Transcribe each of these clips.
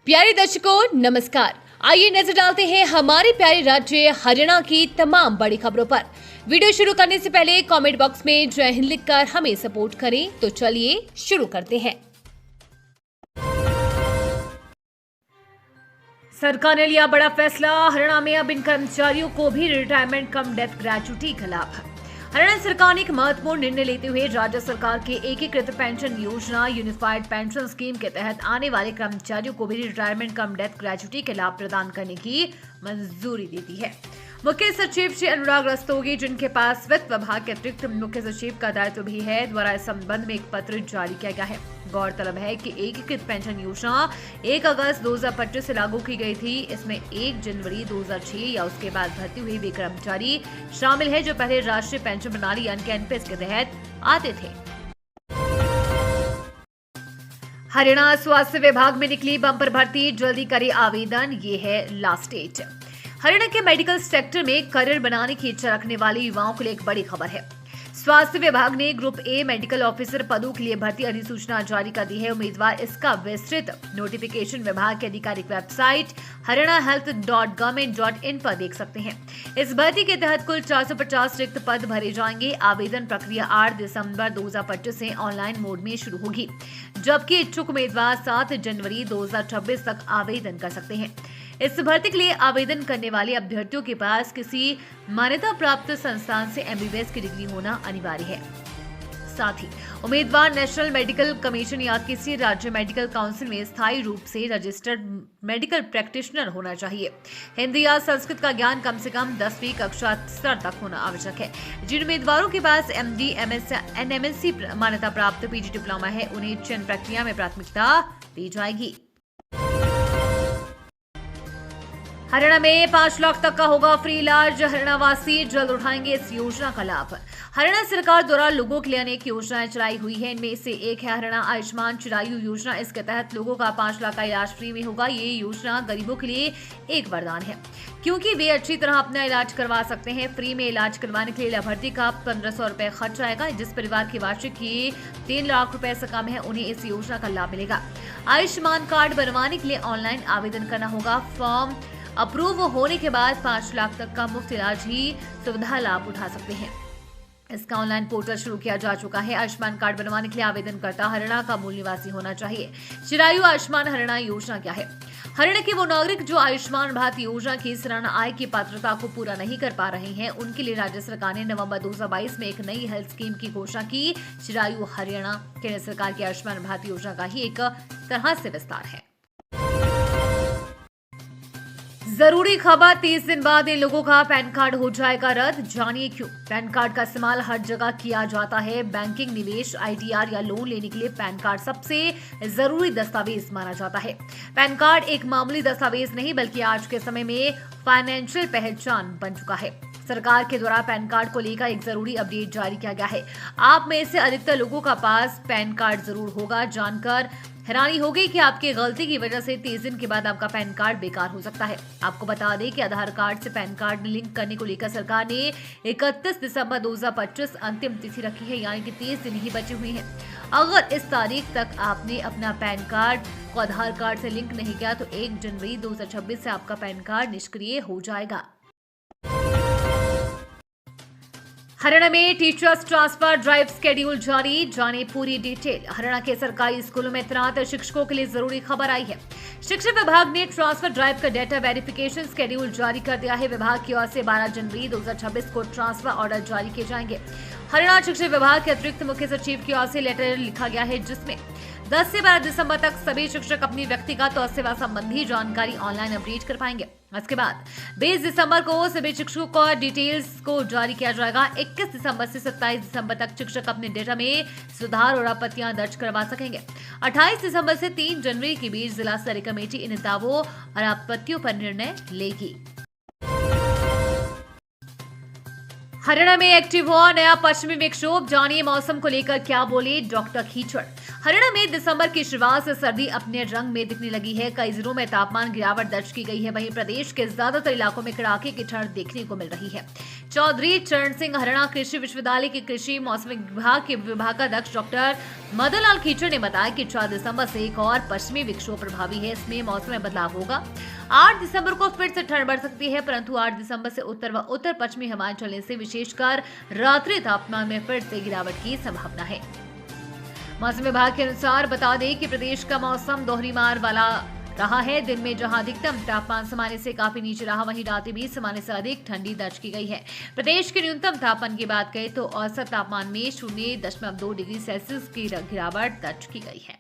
प्यारे दर्शकों नमस्कार। आइए नजर डालते हैं हमारे प्यारे राज्य हरियाणा की तमाम बड़ी खबरों पर। वीडियो शुरू करने से पहले कमेंट बॉक्स में जय हिंद लिखकर हमें सपोर्ट करें। तो चलिए शुरू करते हैं। सरकार ने लिया बड़ा फैसला। हरियाणा में अब इन कर्मचारियों को भी रिटायरमेंट कम डेथ ग्रेच्युटी का लाभ। हरियाणा सरकार ने एक महत्वपूर्ण निर्णय लेते हुए राज्य सरकार के एकीकृत पेंशन योजना यूनिफाइड पेंशन स्कीम के तहत आने वाले कर्मचारियों को भी रिटायरमेंट कम डेथ ग्रेच्युटी के लाभ प्रदान करने की मंजूरी दे दी है। मुख्य सचिव श्री अनुराग रस्तोगी, जिनके पास वित्त विभाग के अतिरिक्त मुख्य सचिव का दायित्व भी है, द्वारा इस संबंध में एक पत्र जारी किया गया है। गौरतलब है कि एकीकृत पेंशन योजना 1 अगस्त 2025 से लागू की गई थी। इसमें 1 जनवरी 2006 या उसके बाद भर्ती हुए वे कर्मचारी शामिल है जो पहले राष्ट्रीय पेंशन प्रणाली यानी कि एनपीएस के तहत आते थे। हरियाणा स्वास्थ्य विभाग में निकली बम्पर भर्ती, जल्दी करे आवेदन, ये है लास्ट डेट। हरियाणा के मेडिकल सेक्टर में करियर बनाने की इच्छा रखने वाले युवाओं के लिए एक बड़ी खबर है। स्वास्थ्य विभाग ने ग्रुप ए मेडिकल ऑफिसर पदों के लिए भर्ती अधिसूचना जारी कर दी है। उम्मीदवार इसका विस्तृत नोटिफिकेशन विभाग की आधिकारिक वेबसाइट haryanahealth.government.in पर देख सकते हैं। इस भर्ती के तहत कुल 450 रिक्त पद भरे जाएंगे। आवेदन प्रक्रिया 8 दिसंबर 2025 से ऑनलाइन मोड में शुरू होगी, जबकि इच्छुक उम्मीदवार 7 जनवरी 2026 तक आवेदन कर सकते हैं। इस भर्ती के लिए आवेदन करने वाले अभ्यर्थियों के पास किसी मान्यता प्राप्त संस्थान से एमबीबीएस की डिग्री होना अनिवार्य है। साथ ही उम्मीदवार नेशनल मेडिकल कमीशन या किसी राज्य मेडिकल काउंसिल में स्थायी रूप से रजिस्टर्ड मेडिकल प्रैक्टिशनर होना चाहिए। हिंदी या संस्कृत का ज्ञान कम से कम 10वीं कक्षा स्तर तक होना आवश्यक है। जिन उम्मीदवारों के पास एमडी, एमएस, एनएमएससी मान्यता प्राप्त पीजी डिप्लोमा है, उन्हें चयन प्रक्रिया में प्राथमिकता दी जाएगी। हरियाणा में 5 लाख तक का होगा फ्री इलाज। हरियाणा वासी जल्द उठाएंगे इस योजना का लाभ। हरियाणा सरकार द्वारा लोगों के लिए अनेक योजनाएं चलाई हुई है। इनमें से एक है हरियाणा आयुष्मान चिरायु योजना। इसके तहत लोगों का 5 लाख का इलाज फ्री में होगा। ये योजना गरीबों के लिए एक वरदान है, क्योंकि वे अच्छी तरह अपना इलाज करवा सकते हैं। फ्री में इलाज करवाने के लिए लाभार्थी का 1500 रुपए खर्च आएगा। जिस परिवार की वार्षिक 3 लाख रुपए से कम है, उन्हें इस योजना का लाभ मिलेगा। आयुष्मान कार्ड बनवाने के लिए ऑनलाइन आवेदन करना होगा। फॉर्म अप्रूव होने के बाद 5 लाख तक का मुफ्त इलाज ही सुविधा लाभ उठा सकते हैं। इसका ऑनलाइन पोर्टल शुरू किया जा चुका है। आयुष्मान कार्ड बनवाने के लिए आवेदनकर्ता हरियाणा का मूल निवासी होना चाहिए। चिरायु आयुष्मान हरियाणा योजना क्या है? हरियाणा के वो नागरिक जो आयुष्मान भारत योजना की सालाना आय की पात्रता को पूरा नहीं कर पा रहे हैं, उनके लिए राज्य सरकार ने नवंबर 2022 में एक नई हेल्थ स्कीम की घोषणा की। चिरायु हरियाणा केंद्र सरकार की आयुष्मान भारत योजना का ही एक तरह से विस्तार है। जरूरी खबर, 30 दिन बाद इन लोगों का पैन कार्ड हो जाएगा रद्द। जानिए क्यों। पैन कार्ड का इस्तेमाल हर जगह किया जाता है। बैंकिंग, निवेश, आईटीआर या लोन लेने के लिए पैन कार्ड सबसे जरूरी दस्तावेज माना जाता है। पैन कार्ड एक मामूली दस्तावेज नहीं, बल्कि आज के समय में फाइनेंशियल पहचान बन चुका है। सरकार के द्वारा पैन कार्ड को लेकर एक जरूरी अपडेट जारी किया गया है। आप में से अधिकतर लोगों का पास पैन कार्ड जरूर होगा। जानकर हैरानी होगी कि आपकी गलती की वजह से 30 दिन के बाद आपका पैन कार्ड बेकार हो सकता है। आपको बता दें कि आधार कार्ड से पैन कार्ड लिंक करने को लेकर सरकार ने 31 दिसंबर 2025 अंतिम तिथि रखी है, यानी कि 30 दिन ही बचे हुए हैं। अगर इस तारीख तक आपने अपना पैन कार्ड को आधार कार्ड से लिंक नहीं किया तो 1 जनवरी 2026 से आपका पैन कार्ड निष्क्रिय हो जाएगा। हरियाणा में टीचर्स ट्रांसफर ड्राइव शेड्यूल जारी, जाने पूरी डिटेल। हरियाणा के सरकारी स्कूलों में तैनात शिक्षकों के लिए जरूरी खबर आई है। शिक्षा विभाग ने ट्रांसफर ड्राइव का डेटा वेरिफिकेशन शेड्यूल जारी कर दिया है। विभाग की ओर से 12 जनवरी 2026 को ट्रांसफर ऑर्डर जारी किए जाएंगे। हरियाणा शिक्षा विभाग के अतिरिक्त मुख्य सचिव की ओर से लेटर लिखा गया है, जिसमें 10 से 12 दिसंबर तक सभी शिक्षक अपनी व्यक्तिगत और सेवा संबंधी जानकारी ऑनलाइन अपडेट कर पाएंगे। इसके बाद 20 दिसंबर को सभी शिक्षकों को डिटेल्स को जारी किया जाएगा। 21 दिसंबर से 27 दिसंबर तक शिक्षक अपने डेटा में सुधार और आपत्तियां दर्ज करवा सकेंगे। 28 दिसंबर से 3 जनवरी के बीच जिला स्तरीय कमेटी इन दावों और आपत्तियों पर निर्णय लेगी। हरियाणा में एक्टिव हुआ नया पश्चिमी विक्षोभ, जानिए मौसम को लेकर क्या बोले डॉक्टर कीचड़। हरियाणा में दिसंबर की शुरुआत से सर्दी अपने रंग में दिखने लगी है। कई जिलों में तापमान गिरावट दर्ज की गई है। वहीं प्रदेश के ज्यादातर इलाकों में कड़ाके की ठंड देखने को मिल रही है। चौधरी चरण सिंह हरियाणा कृषि विश्वविद्यालय के कृषि मौसमी विभाग के विभागाध्यक्ष डॉक्टर मदन लाल खीचड़ ने बताया कि 4 दिसंबर से एक और पश्चिमी विक्षोभ प्रभावी है। इसमें मौसम में बदलाव होगा। 8 दिसंबर को फिर से ठंड बढ़ सकती है, परंतु 8 दिसंबर से उत्तर व उत्तर पश्चिमी हवाएं चलने से विशेषकर रात्रि तापमान में फिर से गिरावट की संभावना है। मौसम विभाग के अनुसार बता दें कि प्रदेश का मौसम दोहरी मार वाला रहा है। दिन में जहां अधिकतम तापमान सामान्य से काफी नीचे रहा, वहीं रातें भी सामान्य से अधिक ठंडी दर्ज की गई है। प्रदेश के न्यूनतम तापमान की बात करें तो औसत तापमान में 0.2 डिग्री सेल्सियस की गिरावट दर्ज की गई है।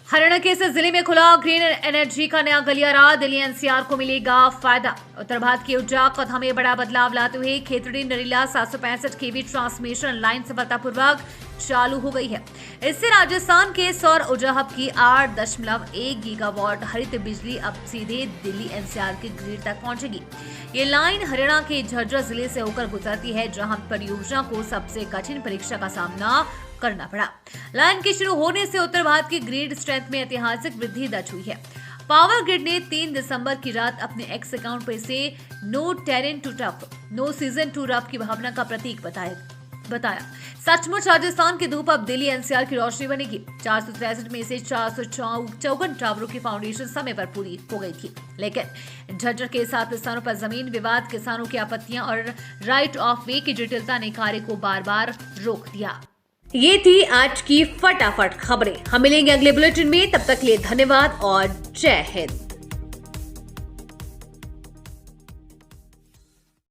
हरियाणा के इस जिले में खुला ग्रीन एनर्जी का नया गलियारा। दिल्ली एनसीआर को मिलेगा फायदा। उत्तर भारत की ऊर्जा कथा में बड़ा बदलाव लाते हुए खेतड़ी नरीला 765 केवी ट्रांसमिशन लाइन सफलतापूर्वक चालू हो गई है। इससे राजस्थान के सौर ऊर्जा हब की 8.1 गीगावाट हरित बिजली अब सीधे दिल्ली एनसीआर के ग्रिड तक पहुंचेगी। ये लाइन हरियाणा के झज्जर जिले से होकर गुजरती है, जहां परियोजना को सबसे कठिन परीक्षा का सामना करना पड़ा। लाइन के शुरू होने से उत्तर भारत की ग्रिड स्ट्रेंथ में ऐतिहासिक वृद्धि दर्ज हुई है। पावर ग्रिड ने 3 दिसंबर की रात अपने एक्स अकाउंट पर इसे no terrain too tough, no season too rough की भावना का प्रतीक बताया। सचमुच राजस्थान की धूप अब दिल्ली एनसीआर की रोशनी बनेगी। 463 में से 454 टावरों की फाउंडेशन समय पर पूरी हो गई थी, लेकिन झज्जर के 7 स्थानों पर जमीन विवाद, किसानों की आपत्तियां और राइट ऑफ वे की जटिलता ने कार्य को बार बार रोक दिया। ये थी आज की फटाफट खबरें। हम मिलेंगे अगले बुलेटिन में, तब तक के लिए धन्यवाद और जय हिंद।